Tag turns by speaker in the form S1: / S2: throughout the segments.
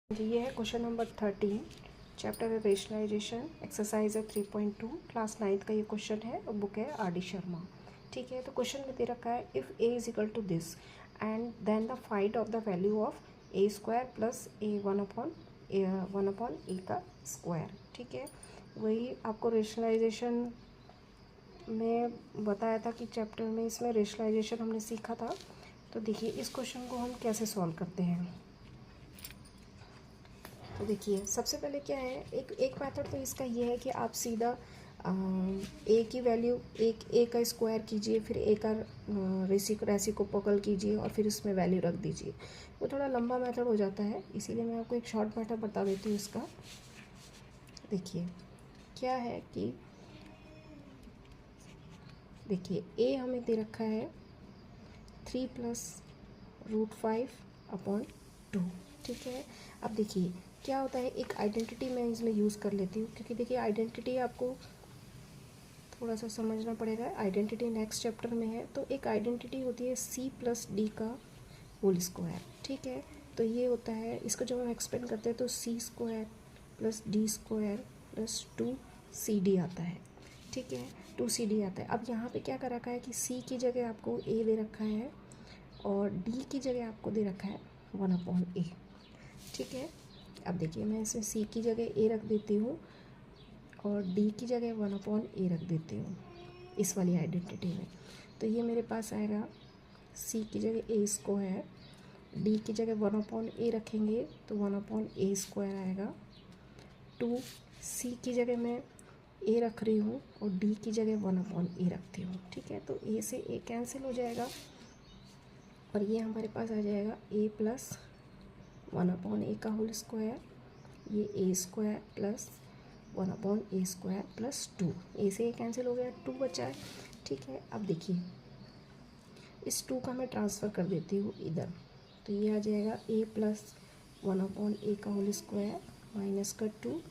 S1: जी ये है question number 13 chapter है रेशनलाइजेशन एक्सरसाइज है 3.2 क्लास 9th का ये क्वेश्चन है और बुक है आर डी शर्मा। ठीक है, तो क्वेश्चन में दे रखा है if A is equal to this and then the find of the value of A square plus A one upon A का स्क्वायर। ठीक है, वही आपको रेशनलाइजेशन में बताया था कि चैप्टर में इसमें रेशनलाइजेशन हमने सीखा था। तो देखिए इस क्वेश्चन को हम कैसे सॉल्व करते हैं। तो देखिए सबसे पहले क्या है, एक मेथड तो इसका ये है कि आप सीधा ए की वैल्यू ए का स्क्वायर कीजिए, फिर ए का रेसिप्रोकल कीजिए और फिर उसमें वैल्यू रख दीजिए। वो थोड़ा लंबा मेथड हो जाता है, इसीलिए मैं आपको एक शॉर्ट मेथड बता देती हूँ इसका। देखिए क्या है कि देखिए ए हमें दे रखा है 3+√5/2। ठीक है, अब देखिए क्या होता है, एक आइडेंटिटी मैं इसमें यूज़ कर लेती हूँ, क्योंकि देखिए आइडेंटिटी आपको थोड़ा सा समझना पड़ेगा। आइडेंटिटी नेक्स्ट चैप्टर में है। तो एक आइडेंटिटी होती है C+D का होल स्क्वायर। ठीक है, तो ये होता है, इसको जब हम एक्सपेंड करते हैं तो C² + D² + 2CD आता है। ठीक है, 2CD आता है। अब यहाँ पे क्या कर रखा है कि C की जगह आपको A दे रखा है और D की जगह आपको दे रखा है 1/A। ठीक है, अब देखिए मैं इसमें C की जगह A रख देती हूँ और D की जगह 1/A रख देती हूँ इस वाली आइडेंटिटी में। तो ये मेरे पास आएगा C की जगह A², D की जगह 1/A रखेंगे तो 1/A² आएगा। 2 C की जगह मैं A रख रही हूँ और D की जगह 1/A रखती हूँ। ठीक है, तो A से A कैंसिल हो जाएगा और ये हमारे पास आ जाएगा A + 1/A का होल स्क्वायर, ये A² + 1/A² + 2। ए से A कैंसिल हो गया, 2 बचा है। ठीक है, अब देखिए इस 2 का मैं ट्रांसफ़र कर देती हूँ इधर, तो ये आ जाएगा A + 1/A का होल स्क्वायर माइनस का 2,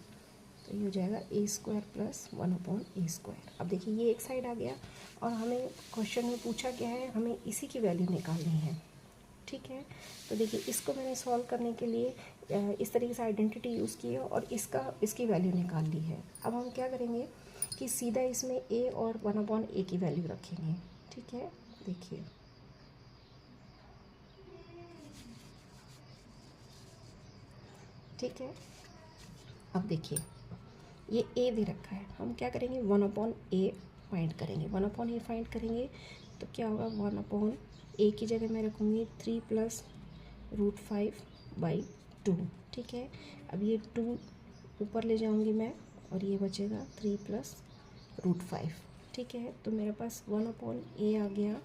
S1: तो ये हो जाएगा A² + 1/A²। अब देखिए ये एक साइड आ गया और हमें क्वेश्चन में पूछा क्या है, हमें इसी की वैल्यू निकालनी है। ठीक है, तो देखिए इसको मैंने सॉल्व करने के लिए इस तरीके से आइडेंटिटी यूज़ की है और इसकी वैल्यू निकाल ली है। अब हम क्या करेंगे कि सीधा इसमें A और 1/A की वैल्यू रखेंगे। ठीक है, देखिए ठीक है, अब देखिए ये A दे रखा है, हम क्या करेंगे 1/A फाइंड करेंगे। 1/A फाइंड करेंगे तो क्या होगा, 1/A की जगह मैं रखूँगी 3+√5/2। ठीक है, अब ये 2 ऊपर ले जाऊँगी मैं और ये बचेगा 3+√5। ठीक है, तो मेरे पास 1/A आ गया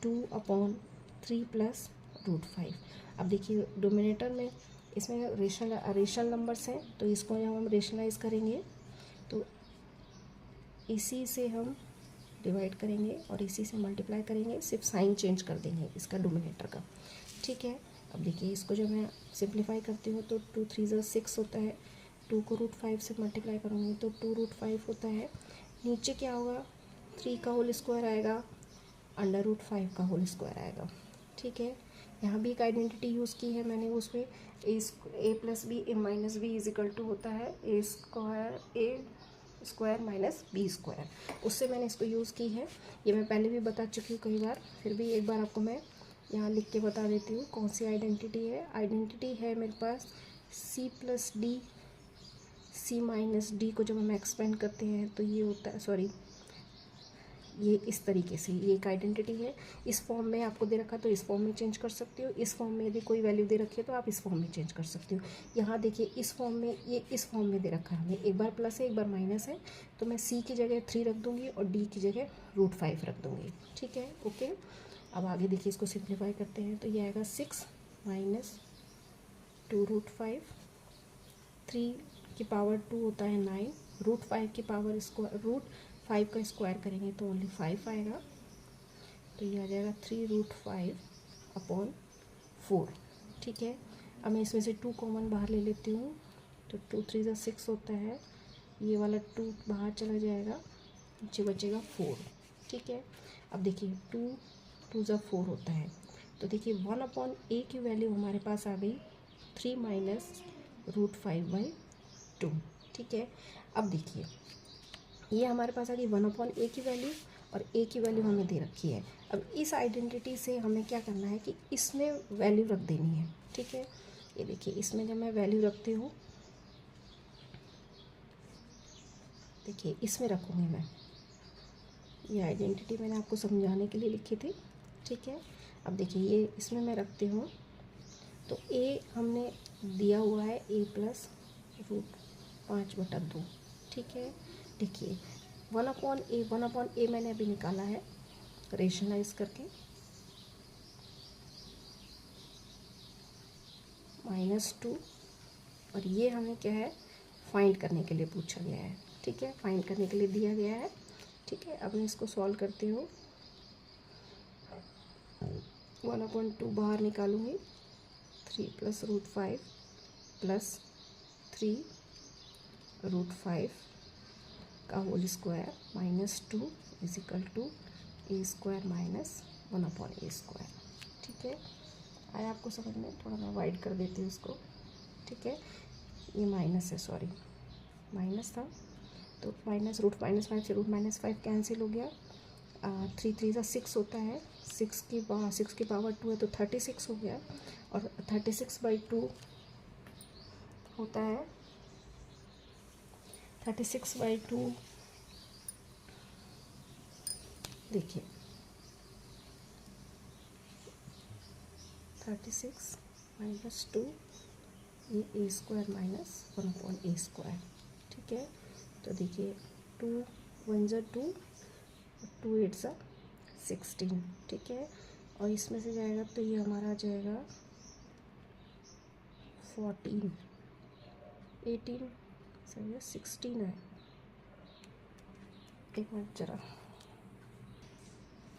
S1: 2/3+√5। अब देखिए डोमिनेटर में इसमें रेशनल नंबर्स हैं, तो इसको जब हम रेशनलाइज करेंगे तो इसी से हम डिवाइड करेंगे और इसी से मल्टीप्लाई करेंगे, सिर्फ साइन चेंज कर देंगे इसका डोमिनेटर का। ठीक है, अब देखिए इसको जब मैं सिंप्लीफाई करती हूँ तो 2 3 ज़ा 6 होता है, 2 को √5 से मल्टीप्लाई करूँगी तो 2√5 होता है। नीचे क्या होगा, 3 का होल स्क्वायर आएगा, √5 का होल स्क्वायर आएगा। ठीक है, यहाँ भी एक आइडेंटिटी यूज़ की है मैंने, उसमें A + B A - B होता है A² -B², उससे मैंने इसको यूज़ की है। ये मैं पहले भी बता चुकी हूँ कई बार, फिर भी एक बार आपको मैं यहाँ लिख के बता देती हूँ कौन सी आइडेंटिटी है। आइडेंटिटी है मेरे पास C+D, C - D को जब हम एक्सपेंड करते हैं तो ये होता है, सॉरी ये इस तरीके से, ये एक आइडेंटिटी है। इस फॉर्म में आपको दे रखा तो इस फॉर्म में चेंज कर सकती हो, इस फॉर्म में यदि कोई वैल्यू दे रखी है तो आप इस फॉर्म में चेंज कर सकती हो। यहाँ देखिए इस फॉर्म में, ये इस फॉर्म में दे रखा है हमें, एक बार प्लस है एक बार माइनस है, तो मैं C की जगह 3 रख दूँगी और D की जगह √5 रख दूँगी। ठीक है, ओके। अब आगे देखिए इसको सिंप्लीफाई करते हैं तो ये आएगा 6 - 2√5, 3 की पावर 2 होता है 9, √5 की पावर √5 का स्क्वायर करेंगे तो ओनली 5 आएगा, तो ये आ जाएगा 3√5/4। ठीक है, अब मैं इसमें से 2 कॉमन बाहर ले लेती हूँ तो 2 3 ज़ा 6 होता है, ये वाला 2 बाहर चला जाएगा, नीचे बचेगा 4। ठीक है, अब देखिए 2 2 ज़ा 4 होता है, तो देखिए 1/A की वैल्यू हमारे पास आ गई 3 माइनस √5/2। ठीक है, अब देखिए ये हमारे पास आ गई 1/a की वैल्यू और a की वैल्यू हमें दे रखी है। अब इस आइडेंटिटी से हमें क्या करना है कि इसमें वैल्यू रख देनी है। ठीक है, ये देखिए इसमें जब मैं वैल्यू रखती हूँ, देखिए इसमें रखूँगी मैं, ये आइडेंटिटी मैंने आपको समझाने के लिए लिखी थी। ठीक है, अब देखिए ये इसमें मैं रखती हूँ, तो a हमने दिया हुआ है a प्लस √5/2। ठीक है, देखिए 1/a मैंने अभी निकाला है रेशनलाइज करके, -2, और ये हमें क्या है फाइंड करने के लिए पूछा गया है। ठीक है, फाइंड करने के लिए दिया गया है। ठीक है, अब मैं इसको सॉल्व करती हूँ। 1/2 बाहर निकालूंगी, 3 + √5 + 3 √5 का होल स्क्वायर -2 = a² - 1/a²। ठीक है, आया आपको समझ में? थोड़ा मैं वाइड कर देती हूँ इसको। ठीक है, ये माइनस है, सॉरी माइनस था, तो -√-5 से √-5 कैंसिल हो गया। 3 3 सा 6 होता है, 6 की पावर 2 है तो 36 हो गया, और 36/2 होता है 36/2। देखिए 36 - 2 ये a² - 1/a²। ठीक है, तो देखिए 2 1 ज़ा 2, 2 8 ज़ा 16। ठीक है, और इसमें से जाएगा तो ये हमारा आ जाएगा 14 18, सही है 16 है। एक मिनट ज़रा,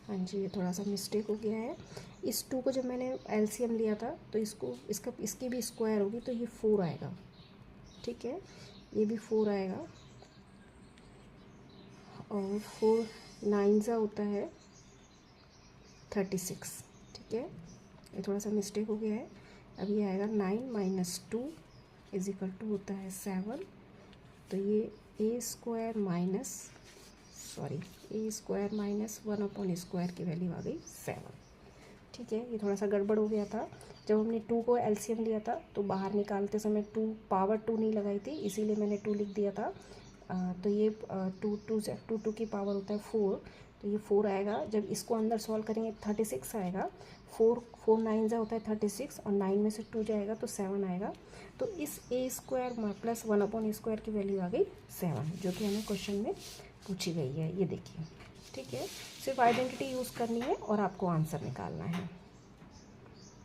S1: हाँ जी ये थोड़ा सा मिस्टेक हो गया है। इस 2 को जब मैंने एलसीएम लिया था तो इसकी भी स्क्वायर होगी तो ये 4 आएगा। ठीक है, ये भी 4 आएगा, और 4 9 ज़ा होता है 36। ठीक है, ये थोड़ा सा मिस्टेक हो गया है। अब ये आएगा 9 - 2 = होता है 7, तो ये a² - 1/² की वैल्यू आ गई 7। ठीक है, ये थोड़ा सा गड़बड़ हो गया था। जब हमने 2 को एलसीएम लिया था तो बाहर निकालते समय 2 पावर 2 नहीं लगाई थी, इसीलिए मैंने 2 लिख दिया था। तो ये 2 की पावर होता है 4, तो ये 4 आएगा। जब इसको अंदर सॉल्व करेंगे 36 आएगा। 4 9 ज़ा होता है 36, और 9 में से 2 जाएगा तो 7 आएगा। तो इस a² + 1/a² की वैल्यू आ गई 7, जो कि हमें क्वेश्चन में पूछी गई है। ये देखिए, ठीक है, सिर्फ आइडेंटिटी यूज़ करनी है और आपको आंसर निकालना है।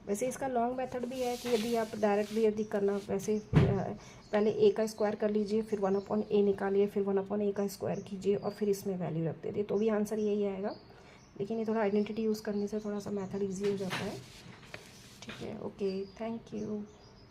S1: वैसे इसका लॉन्ग मेथड भी है कि यदि आप डायरेक्ट भी यदि करना, वैसे पहले a का स्क्वायर कर लीजिए, फिर 1/a निकालिए, फिर 1/a का स्क्वायर कीजिए और फिर इसमें वैल्यू रख दीजिए, तो भी आंसर यही आएगा। लेकिन ये थोड़ा आइडेंटिटी यूज़ करने से थोड़ा सा मेथड ईजी हो जाता है। ठीक है, ओके, थैंक यू।